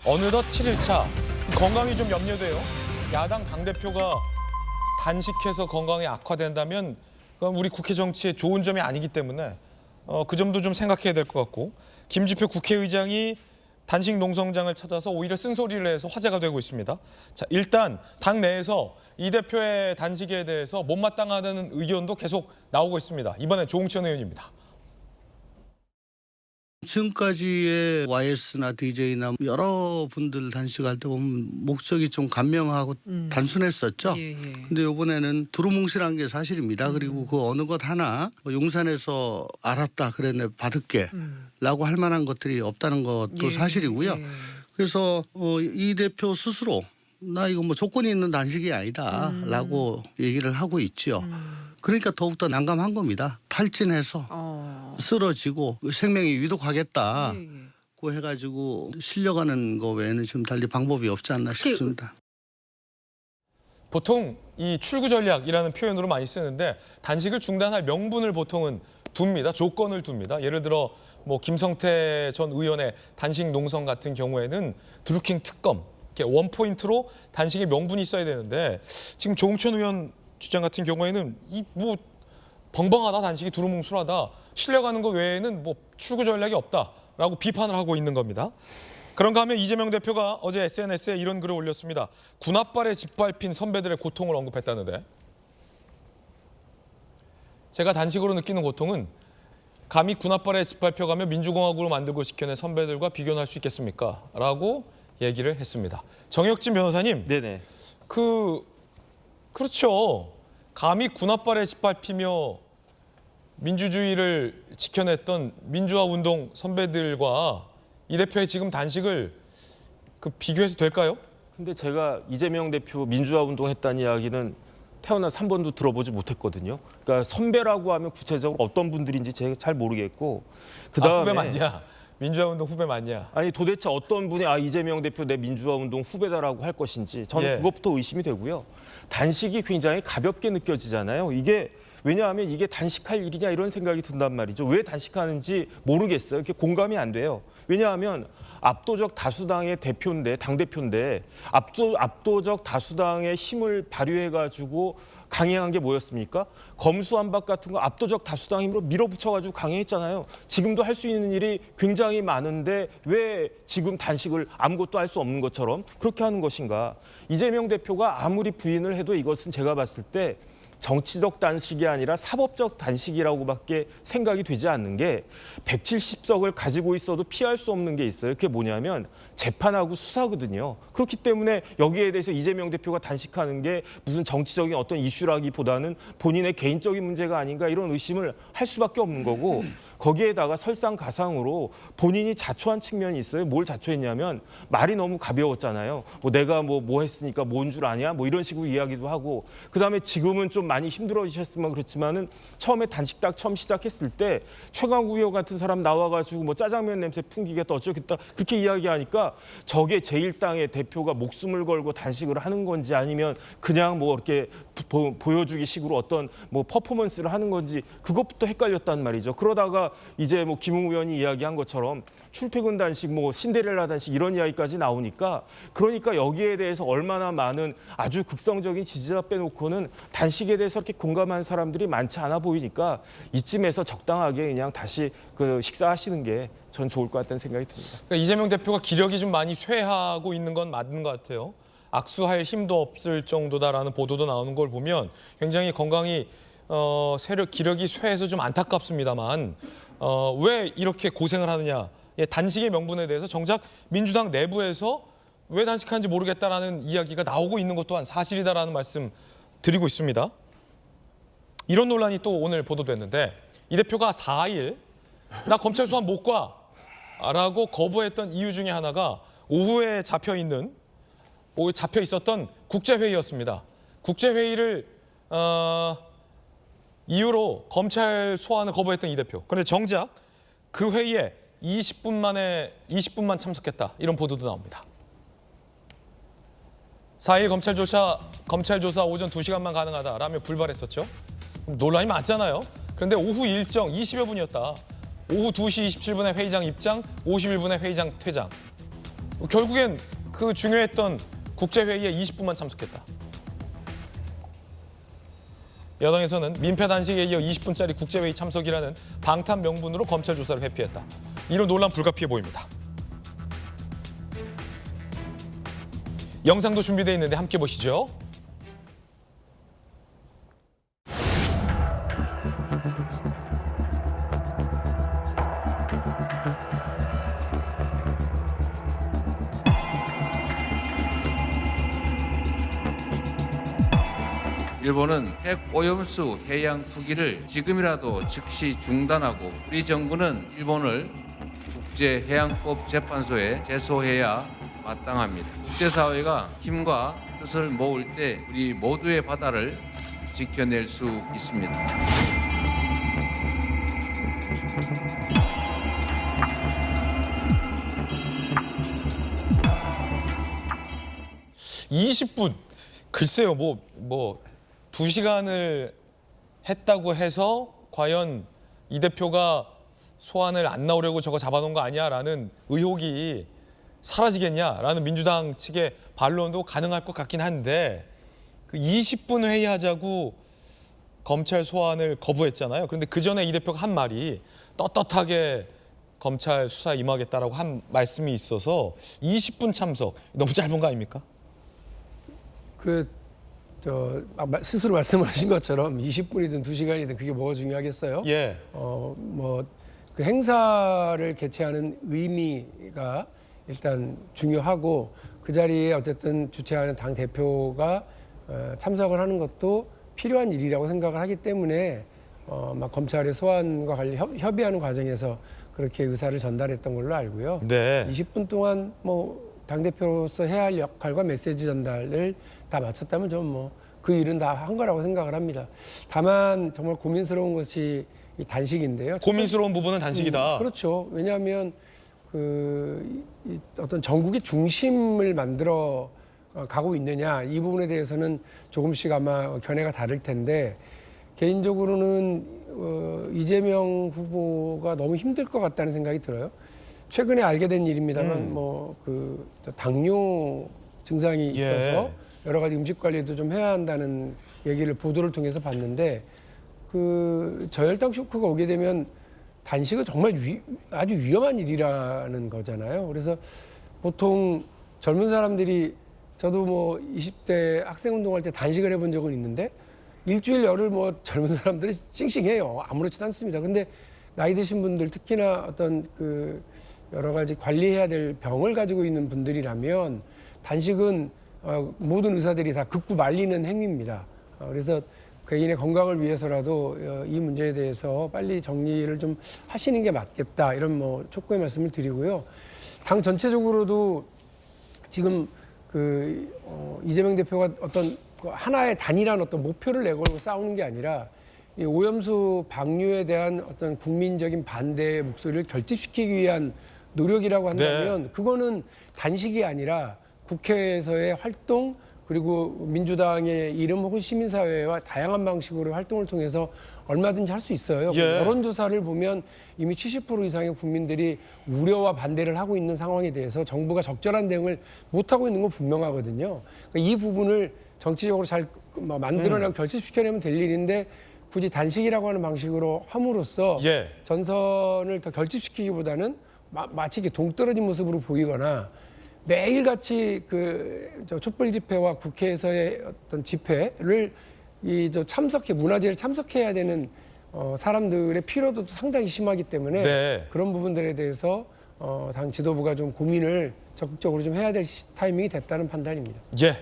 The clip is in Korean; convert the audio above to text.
어느덧 7일차 건강이 좀 염려돼요. 야당 당대표가 단식해서 건강이 악화된다면 그건 우리 국회 정치에 좋은 점이 아니기 때문에 그 점도 좀 생각해야 될 것 같고, 김주표 국회의장이 단식 농성장을 찾아서 오히려 쓴소리를 해서 화제가 되고 있습니다. 자, 일단 당 내에서 이 대표의 단식에 대해서 못마땅하다는 의견도 계속 나오고 있습니다. 이번엔 조홍천 의원입니다. 지금까지의 YS나 DJ나 여러 분들 단식할 때 보면 목적이 좀 간명하고 단순했었죠. 근데 이번에는 두루뭉실한 게 사실입니다. 그리고 그 어느 것 하나 용산에서 알았다 그랬네 받을게 라고 할 만한 것들이 없다는 것도 사실이고요. 그래서 이 대표 스스로 나 이거 뭐 조건이 있는 단식이 아니다 라고 얘기를 하고 있죠. 그러니까 더욱더 난감한 겁니다. 탈진해서 쓰러지고 생명이 위독하겠다고 해가지고 실려가는 거 외에는 지금 달리 방법이 없지 않나 싶습니다. 보통 이 출구 전략이라는 표현으로 많이 쓰는데 단식을 중단할 명분을 보통은 둡니다. 조건을 둡니다. 예를 들어 뭐 김성태 전 의원의 단식 농성 같은 경우에는 드루킹 특검, 이렇게 원포인트로 단식의 명분이 있어야 되는데 지금 조홍천 의원 주장 같은 경우에는 이 뭐 벙벙하다, 단식이 두루뭉술하다, 실려가는 것 외에는 뭐 출구 전략이 없다라고 비판을 하고 있는 겁니다. 그런가 하면 이재명 대표가 어제 SNS에 이런 글을 올렸습니다. 군홧발에 짓밟힌 선배들의 고통을 언급했다는데, 제가 단식으로 느끼는 고통은 감히 군홧발에 짓밟혀가며 민주공화국을 만들고 지켜낸 선배들과 비교할 수 있겠습니까? 라고 얘기를 했습니다. 정혁진 변호사님, 네네. 그렇죠. 감히 군홧발에 짓밟히며 민주주의를 지켜냈던 민주화 운동 선배들과 이 대표의 지금 단식을 비교해서 될까요? 근데 제가 이재명 대표 민주화 운동했다는 이야기는 태어나서 한 번도 들어보지 못했거든요. 그러니까 선배라고 하면 구체적으로 어떤 분들인지 제가 잘 모르겠고, 그다음에 후배 맞냐? 민주화 운동 후배 맞냐? 아니 도대체 어떤 분이 이재명 대표 내 민주화 운동 후배다라고 할 것인지 저는 그것부터 의심이 되고요. 단식이 굉장히 가볍게 느껴지잖아요. 이게 왜냐하면 이게 단식할 일이냐 이런 생각이 든단 말이죠. 왜 단식하는지 모르겠어요. 이게 공감이 안 돼요. 왜냐하면 압도적 다수당의 대표인데, 당대표인데 압도적 다수당의 힘을 발휘해가지고 강행한 게 뭐였습니까? 검수완박 같은 거 압도적 다수당 힘으로 밀어붙여가지고 강행했잖아요. 지금도 할 수 있는 일이 굉장히 많은데 왜 지금 단식을 아무것도 할 수 없는 것처럼 그렇게 하는 것인가? 이재명 대표가 아무리 부인을 해도 이것은 제가 봤을 때 정치적 단식이 아니라 사법적 단식이라고밖에 생각이 되지 않는 게, 170석을 가지고 있어도 피할 수 없는 게 있어요. 그게 뭐냐면 재판하고 수사거든요. 그렇기 때문에 여기에 대해서 이재명 대표가 단식하는 게 무슨 정치적인 어떤 이슈라기보다는 본인의 개인적인 문제가 아닌가 이런 의심을 할 수밖에 없는 거고, 거기에다가 설상가상으로 본인이 자초한 측면이 있어요. 뭘 자초했냐면 말이 너무 가벼웠잖아요. 뭐 내가 뭐 했으니까 뭔 줄 아냐? 뭐 이런 식으로 이야기도 하고, 그다음에 지금은 좀 많이 힘들어지셨으면 그렇지만은 처음에 단식 딱 처음 시작했을 때 최강욱 의원 같은 사람 나와가지고 뭐 짜장면 냄새 풍기겠다 어쩌겠다 그렇게 이야기하니까 저게 제1당의 대표가 목숨을 걸고 단식을 하는 건지 아니면 그냥 뭐 이렇게 보여주기 식으로 어떤 뭐 퍼포먼스를 하는 건지 그것부터 헷갈렸단 말이죠. 그러다가 이제 뭐 김웅 의원이 이야기한 것처럼 출퇴근 단식, 뭐 신데렐라 단식 이런 이야기까지 나오니까, 그러니까 여기에 대해서 얼마나 많은 아주 극성적인 지지자 빼놓고는 단식에 대해서 이렇게 공감한 사람들이 많지 않아 보이니까 이쯤에서 적당하게 그냥 다시 식사하시는 게 전 좋을 것 같다는 생각이 듭니다. 그러니까 이재명 대표가 기력이 좀 많이 쇠하고 있는 건 맞는 것 같아요. 악수할 힘도 없을 정도다라는 보도도 나오는 걸 보면 굉장히 건강이 기력이 쇠해서 좀 안타깝습니다만, 왜 이렇게 고생을 하느냐. 단식의 명분에 대해서 정작 민주당 내부에서 왜 단식하는지 모르겠다라는 이야기가 나오고 있는 것 또한 사실이다라는 말씀 드리고 있습니다. 이런 논란이 또 오늘 보도됐는데, 이 대표가 4일 나 검찰 소환 못 가라고 거부했던 이유 중에 하나가 오후에 잡혀 있었던 국제회의였습니다. 국제회의를 이유로 검찰 소환을 거부했던 이 대표. 그런데 정작 그 회의에 20분만 참석했다. 이런 보도도 나옵니다. 4일 검찰 조사 오전 2시간만 가능하다라며 불발했었죠. 논란이 많잖아요. 그런데 오후 일정 20여 분이었다. 오후 2시 27분에 회의장 입장, 51분에 회의장 퇴장. 결국엔 그 중요했던 국제회의에 20분만 참석했다. 여당에서는 민폐 단식에 이어 20분짜리 국제회의 참석이라는 방탄 명분으로 검찰 조사를 회피했다. 이런 논란 불가피해 보입니다. 영상도 준비되어 있는데 함께 보시죠. 일본은 핵 오염수 해양 투기를 지금이라도 즉시 중단하고 우리 정부는 일본을 국제해양법 재판소에 제소해야 마땅합니다. 국제사회가 힘과 뜻을 모을 때 우리 모두의 바다를 지켜낼 수 있습니다. (20분) 글쎄요, 2시간을 했다고 해서 과연 이 대표가 소환을 안 나오려고 저거 잡아놓은 거 아니야라는 의혹이 사라지겠냐라는 민주당 측의 반론도 가능할 것 같긴 한데, 그 20분 회의하자고 검찰 소환을 거부했잖아요. 그런데 그 전에 이 대표가 한 말이 떳떳하게 검찰 수사에 임하겠다라고 한 말씀이 있어서 20분 참석 너무 짧은 거 아닙니까? 스스로 말씀하신 것처럼 20분이든 2시간이든 그게 뭐가 중요하겠어요? 예. 그 행사를 개최하는 의미가 일단 중요하고, 그 자리에 어쨌든 주최하는 당 대표가 참석을 하는 것도 필요한 일이라고 생각을 하기 때문에 검찰의 소환과 관련 협의하는 과정에서 그렇게 의사를 전달했던 걸로 알고요. 네. 20분 동안 당 대표로서 해야 할 역할과 메시지 전달을 다 마쳤다면 저는 그 일은 다 한 거라고 생각을 합니다. 다만 정말 고민스러운 것이 이 단식인데요. 고민스러운 부분은 단식이다. 그렇죠. 왜냐하면 어떤 전국의 중심을 만들어 가고 있느냐, 이 부분에 대해서는 조금씩 아마 견해가 다를 텐데, 개인적으로는 이재명 후보가 너무 힘들 것 같다는 생각이 들어요. 최근에 알게 된 일입니다만 당뇨 증상이 있어서 여러 가지 음식 관리도 좀 해야 한다는 얘기를 보도를 통해서 봤는데, 저혈당 쇼크가 오게 되면 단식은 정말 아주 위험한 일이라는 거잖아요. 그래서 보통 젊은 사람들이, 저도 20대 학생 운동할 때 단식을 해본 적은 있는데 일주일 열흘 젊은 사람들이 싱싱해요. 아무렇지도 않습니다. 근데 나이 드신 분들, 특히나 어떤 여러 가지 관리해야 될 병을 가지고 있는 분들이라면 단식은 모든 의사들이 다 극구 말리는 행위입니다. 그래서 개인의 건강을 위해서라도 이 문제에 대해서 빨리 정리를 좀 하시는 게 맞겠다, 이런 촉구의 말씀을 드리고요. 당 전체적으로도 지금 이재명 대표가 어떤 하나의 단일한 어떤 목표를 내걸고 싸우는 게 아니라 이 오염수 방류에 대한 어떤 국민적인 반대의 목소리를 결집시키기 위한 노력이라고 한다면, 그거는 단식이 아니라 국회에서의 활동, 그리고 민주당의 이름 혹은 시민사회와 다양한 방식으로 활동을 통해서 얼마든지 할 수 있어요. 여론조사를 보면 이미 70% 이상의 국민들이 우려와 반대를 하고 있는 상황에 대해서 정부가 적절한 대응을 못하고 있는 건 분명하거든요. 그러니까 이 부분을 정치적으로 잘 만들어내고 결집시켜내면 될 일인데, 굳이 단식이라고 하는 방식으로 함으로써 전선을 더 결집시키기보다는 마치 이렇게 동떨어진 모습으로 보이거나, 매일같이 촛불 집회와 국회에서의 어떤 집회를 문화제를 참석해야 되는 사람들의 피로도도 상당히 심하기 때문에 그런 부분들에 대해서 당 지도부가 좀 고민을 적극적으로 좀 해야 될 타이밍이 됐다는 판단입니다. 예.